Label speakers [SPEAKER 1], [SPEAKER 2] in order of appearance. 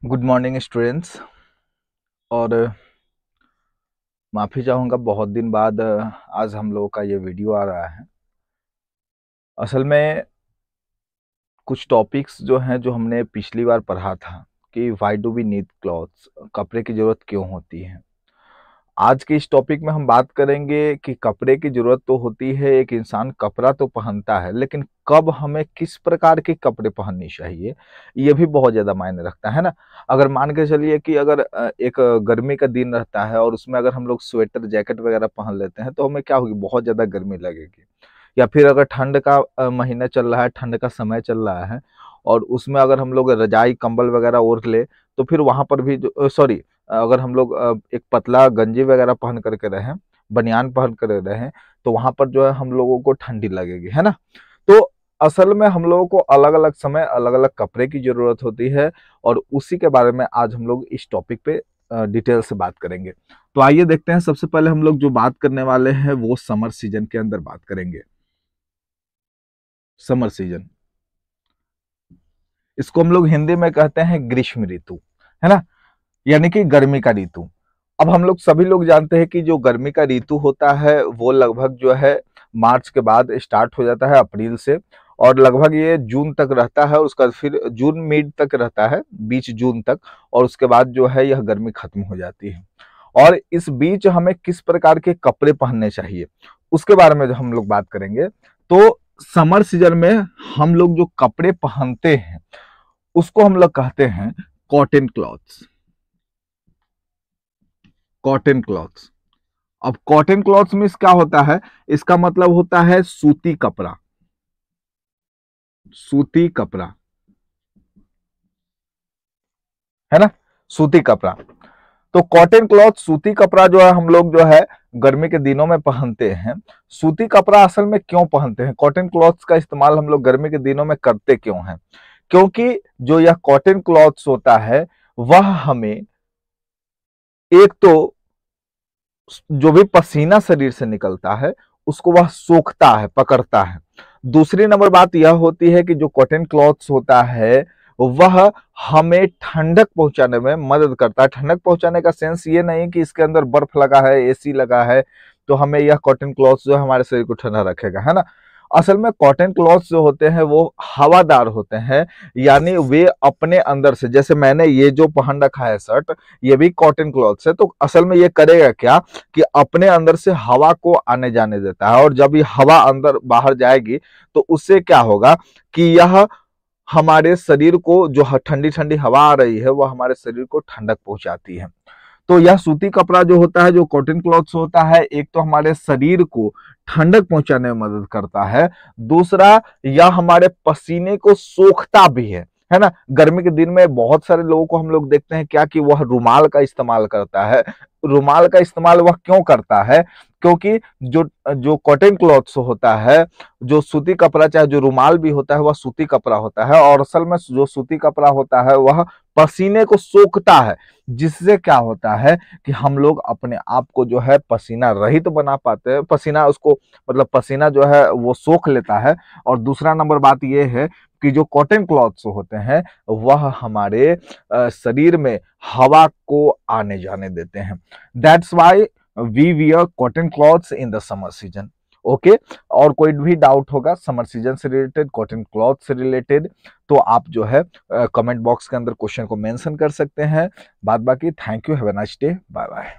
[SPEAKER 1] Good morning students. और माफ़ी चाहूँगा बहुत दिन बाद आज हम लोगों का ये वीडियो आ रहा है। असल में कुछ टॉपिक्स जो हैं जो हमने पिछली बार पढ़ा था कि why do we need clothes, कपड़े की ज़रूरत क्यों होती है। आज के इस टॉपिक में हम बात करेंगे कि कपड़े की ज़रूरत तो होती है, एक इंसान कपड़ा तो पहनता है, लेकिन कब हमें किस प्रकार के कपड़े पहननी चाहिए, ये भी बहुत ज़्यादा मायने रखता है ना। अगर मान के चलिए कि अगर एक गर्मी का दिन रहता है और उसमें अगर हम लोग स्वेटर, जैकेट वगैरह पहन लेते हैं, तो हमें क्या होगी, बहुत ज़्यादा गर्मी लगेगी। या फिर अगर ठंड का महीना चल रहा है, ठंड का समय चल रहा है और उसमें अगर हम लोग रजाई, कंबल वगैरह ओढ़ ले, तो फिर वहाँ पर भी जो सॉरी अगर हम लोग एक पतला गंजी वगैरह पहन करके रहें, बनियान पहन कर रहें, तो वहाँ पर जो है हम लोगों को ठंडी लगेगी, है ना। तो असल में हम लोगों को अलग अलग समय अलग अलग कपड़े की जरूरत होती है और उसी के बारे में आज हम लोग इस टॉपिक पे डिटेल से बात करेंगे। तो आइए देखते हैं, सबसे पहले हम लोग जो बात करने वाले हैं वो समर सीजन के अंदर बात करेंगे। समर सीजन, इसको हम लोग हिंदी में कहते हैं ग्रीष्म ऋतु, है ना, यानी कि गर्मी का ऋतु। अब हम लोग सभी लोग जानते हैं कि जो गर्मी का ऋतु होता है वो लगभग जो है मार्च के बाद स्टार्ट हो जाता है, अप्रैल से, और लगभग ये जून तक रहता है। उसका फिर जून मिड तक रहता है, 20 जून तक, और उसके बाद जो है यह गर्मी खत्म हो जाती है। और इस बीच हमें किस प्रकार के कपड़े पहनने चाहिए उसके बारे में जो हम लोग बात करेंगे। तो समर सीजन में हम लोग जो कपड़े पहनते हैं उसको हम लोग कहते हैं कॉटन क्लॉथ्स। Cotton clothes. अब कॉटन क्लॉथ्स में क्या होता है, इसका मतलब होता है सूती कपड़ा। सूती कपड़ा, है ना, सूती कपड़ा। तो कॉटन क्लॉथ, सूती कपड़ा जो है हम लोग जो है गर्मी के दिनों में पहनते हैं। सूती कपड़ा असल में क्यों पहनते हैं, कॉटन क्लॉथ्स का इस्तेमाल हम लोग गर्मी के दिनों में करते क्यों हैं? क्योंकि जो यह कॉटन क्लॉथ्स होता है वह हमें एक तो जो भी पसीना शरीर से निकलता है उसको वह सोखता है, पकड़ता है। दूसरी नंबर बात यह होती है कि जो कॉटन क्लॉथ्स होता है वह हमें ठंडक पहुंचाने में मदद करता है। ठंडक पहुंचाने का सेंस ये नहीं कि इसके अंदर बर्फ लगा है, एसी लगा है, तो हमें यह कॉटन क्लॉथ्स जो है हमारे शरीर को ठंडा रखेगा, है ना। असल में कॉटन क्लॉथ्स जो होते हैं वो हवादार होते हैं, यानी वे अपने अंदर से, जैसे मैंने ये जो पहन रखा है शर्ट, ये भी कॉटन क्लॉथ्स है, तो असल में ये करेगा क्या कि अपने अंदर से हवा को आने जाने देता है, और जब ये हवा अंदर बाहर जाएगी तो उससे क्या होगा कि यह हमारे शरीर को, जो ठंडी ठंडी हवा आ रही है वह हमारे शरीर को ठंडक पहुंचाती है। तो यह सूती कपड़ा जो होता है, जो कॉटन क्लॉथ्स होता है, एक तो हमारे शरीर को ठंडक पहुंचाने में मदद करता है, दूसरा यह हमारे पसीने को सोखता भी है ना। गर्मी के दिन में बहुत सारे लोगों को हम लोग देखते हैं क्या कि वह रुमाल का इस्तेमाल करता है। रुमाल का इस्तेमाल वह क्यों करता है? क्योंकि जो जो कॉटन क्लॉथ्स होता है, जो सूती कपड़ा, चाहे जो रुमाल भी होता है वह सूती कपड़ा होता है, और असल में जो सूती कपड़ा होता है वह पसीने को सोखता है, जिससे क्या होता है कि हम लोग अपने आप को जो है पसीना रहित तो बना पाते हैं, पसीना उसको, मतलब पसीना जो है वो सोख लेता है। और दूसरा नंबर बात ये है कि जो कॉटन क्लॉथ्स होते हैं वह हमारे शरीर में हवा को आने जाने देते हैं। That's why we wear cotton clothes in the summer season. Okay, और कोई भी डाउट होगा समर सीजन से रिलेटेड, कॉटन क्लॉथ से रिलेटेड, तो आप जो है कमेंट बॉक्स के अंदर क्वेश्चन को मेंशन कर सकते हैं। बाद बाकी thank you, have a nice day, bye bye.